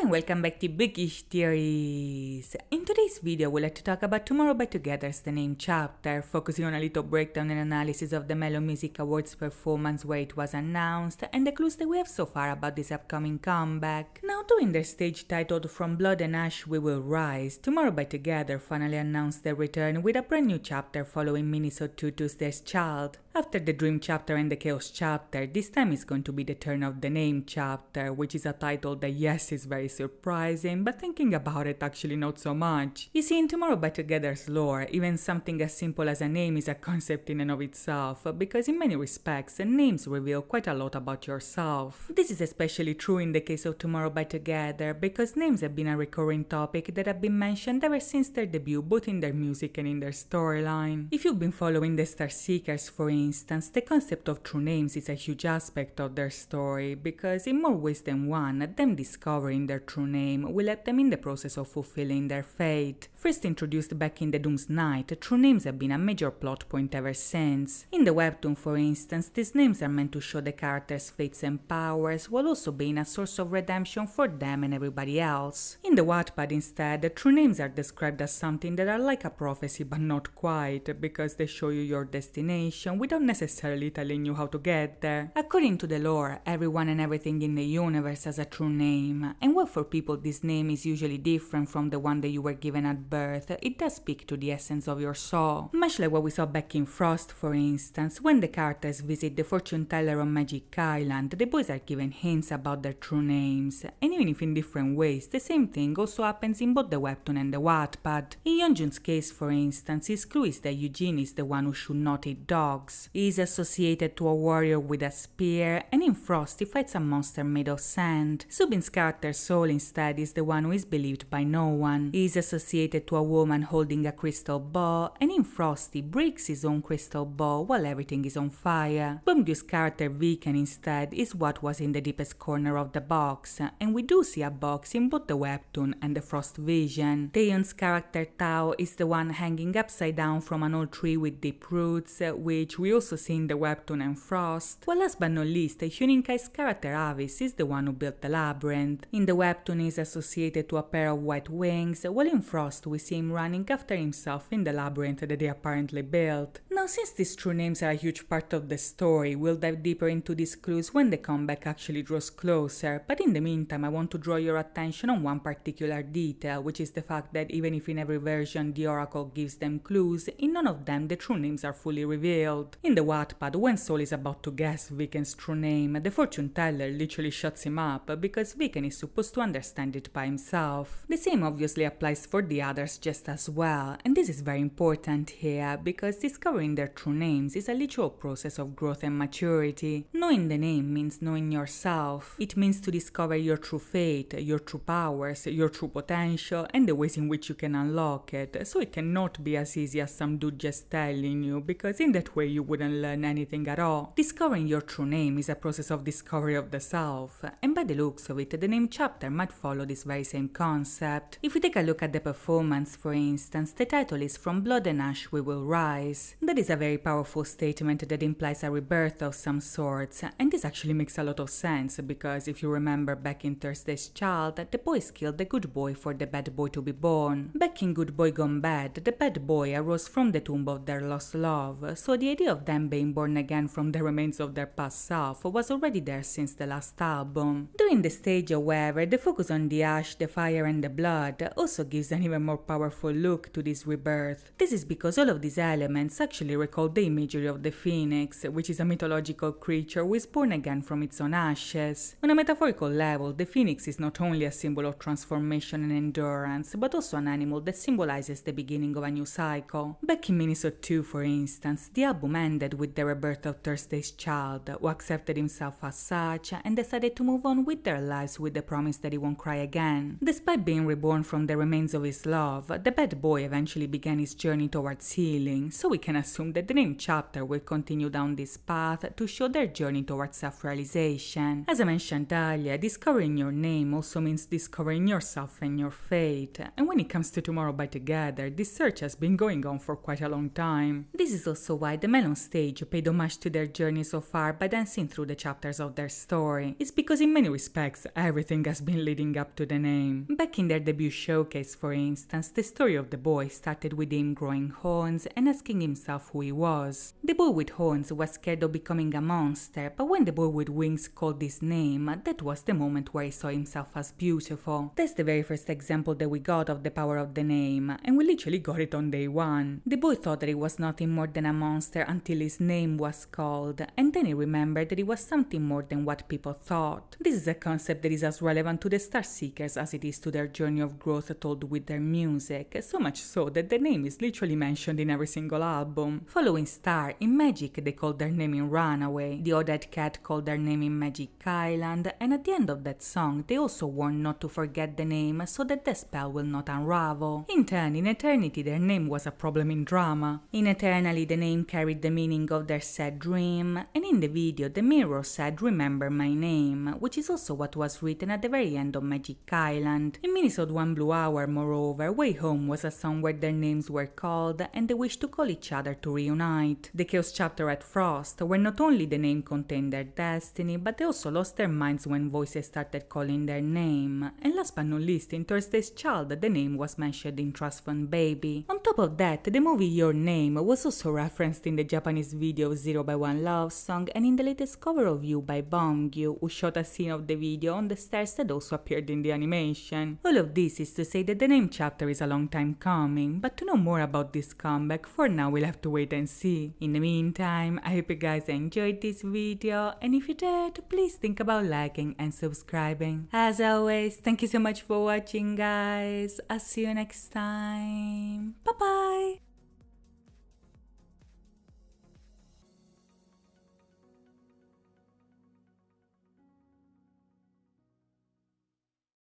and welcome back to Bookish Theories. In today's video, we'd like to talk about Tumoroubai투게더's The Name chapter, focusing on a little breakdown and analysis of the Mellow Music Awards performance where it was announced, and the clues that we have so far about this upcoming comeback. Now, during their stage titled From Blood and Ash We Will Rise, Tumoroubai투게더 finally announced their return with a brand new chapter following Minnesota Tutu's There's Child. After the Dream chapter and the Chaos chapter, this time is going to be the turn of the Name chapter, which is a title that yes is very surprising, but thinking about it actually not so much. You see, in Tumoroubai투게더's lore, even something as simple as a name is a concept in and of itself, because in many respects, names reveal quite a lot about yourself. This is especially true in the case of Tumoroubai투게더, because names have been a recurring topic that have been mentioned ever since their debut, both in their music and in their storyline. If you've been following the Star Seekers, for instance, the concept of true names is a huge aspect of their story, because in more ways than one, them discovering their true name will help them in the process of fulfilling their fate. First introduced back in the Doom's Night, true names have been a major plot point ever since. In the webtoon, for instance, these names are meant to show the characters' fates and powers, while also being a source of redemption for them and everybody else. In the Wattpad instead, true names are described as something that are like a prophecy but not quite, because they show you your destination without necessarily telling you how to get there. According to the lore, everyone and everything in the universe has a true name, and while for people this name is usually different from the one that you were given at birth, it does speak to the essence of your soul. Much like what we saw back in Frost, for instance, when the characters visit the fortune teller on Magic Island, the boys are given hints about their true names, and even if in different ways, the same thing also happens in both the webtoon and the Wattpad. In Yeonjun's case, for instance, his clue is that Eugene is the one who should not eat dogs. He is associated to a warrior with a spear, and in Frost he fights a monster made of sand. Subin's character Soul instead is the one who is believed by no one. He is associated to a woman holding a crystal ball, and in Frost he breaks his own crystal ball while everything is on fire. Beomgyo's character Viken instead is what was in the deepest corner of the box, and we do see a box in both the webtoon and the Frost vision. Taeyeon's character Tao is the one hanging upside down from an old tree with deep roots, which we also see in the webtoon and Frost. While last but not least, Hyuninkai's character Avis is the one who built the labyrinth. In the webtoon he is associated to a pair of white wings, while in Frost we see him running after himself in the labyrinth that they apparently built. Now, since these true names are a huge part of the story, we'll dive deeper into these clues when the comeback actually draws closer, but in the meantime I want to draw your attention on one particular detail, which is the fact that even if in every version the Oracle gives them clues, in none of them the true names are fully revealed. In the Wattpad, when Soul is about to guess Viken's true name, the fortune teller literally shuts him up because Viken is supposed to understand it by himself. The same obviously applies for the others just as well, and this is very important here because discovering their true names is a literal process of growth and maturity. Knowing the name means knowing yourself. It means to discover your true fate, your true powers, your true potential, and the ways in which you can unlock it, so it cannot be as easy as some dude just telling you, because in that way you wouldn't learn anything at all. Discovering your true name is a process of discovery of the self, and by the looks of it, the Name chapter might follow this very same concept. If we take a look at the performance, for instance, the title is From Blood and Ash We Will Rise. That is a very powerful statement that implies a rebirth of some sorts, and this actually makes a lot of sense because if you remember back in Thursday's Child, the boys killed the good boy for the bad boy to be born. Back in Good Boy Gone Bad, the bad boy arose from the tomb of their lost love, so the idea of them being born again from the remains of their past self was already there since the last album. During the stage, however, the focus on the ash, the fire and the blood also gives an even more powerful look to this rebirth. This is because all of these elements actually recall the imagery of the phoenix, which is a mythological creature who is born again from its own ashes. On a metaphorical level, the phoenix is not only a symbol of transformation and endurance, but also an animal that symbolizes the beginning of a new cycle. Back in Minnesota 2, for instance, the album ended with the rebirth of Thursday's Child, who accepted himself as such and decided to move on with their lives with the promise that he won't cry again. Despite being reborn from the remains of his love, the bad boy eventually began his journey towards healing, so we can assume assume that the name chapter will continue down this path to show their journey towards self-realization. As I mentioned earlier, discovering your name also means discovering yourself and your fate, and when it comes to Tumoroubaitugether, this search has been going on for quite a long time. This is also why the Melon stage paid homage to their journey so far by dancing through the chapters of their story. It's because in many respects, everything has been leading up to the name. Back in their debut showcase, for instance, the story of the boy started with him growing horns and asking himself who he was. The boy with horns was scared of becoming a monster, but when the boy with wings called his name, that was the moment where he saw himself as beautiful. That's the very first example that we got of the power of the name, and we literally got it on day one. The boy thought that he was nothing more than a monster until his name was called, and then he remembered that he was something more than what people thought. This is a concept that is as relevant to the Star Seekers as it is to their journey of growth told with their music, so much so that their name is literally mentioned in every single album. Following Star, in Magic they called their name in Runaway, the Odette Cat called their name in Magic Island, and at the end of that song they also warned not to forget the name so that the spell will not unravel. In turn, in Eternity their name was a problem in drama. In Eternally the name carried the meaning of their sad dream, and in the video the mirror said "Remember my name," which is also what was written at the very end of Magic Island. In Minisode 1 Blue Hour, moreover, Way Home was a song where their names were called and they wished to call each other to reunite. The Chaos chapter at Frost, where not only the name contained their destiny, but they also lost their minds when voices started calling their name. And last but not least, in Thursday's Child, the name was mentioned in Trust Fund Baby. On top of that, the movie Your Name was also referenced in the Japanese video 0 by 1 Love Song and in the latest cover of You by Bongyu, who shot a scene of the video on the stairs that also appeared in the animation. All of this is to say that the name chapter is a long time coming, but to know more about this comeback, for now we'll have to wait and see. In the meantime, I hope you guys enjoyed this video, and if you did, please think about liking and subscribing. As always, thank you so much for watching, guys. I'll see you next time. Bye bye!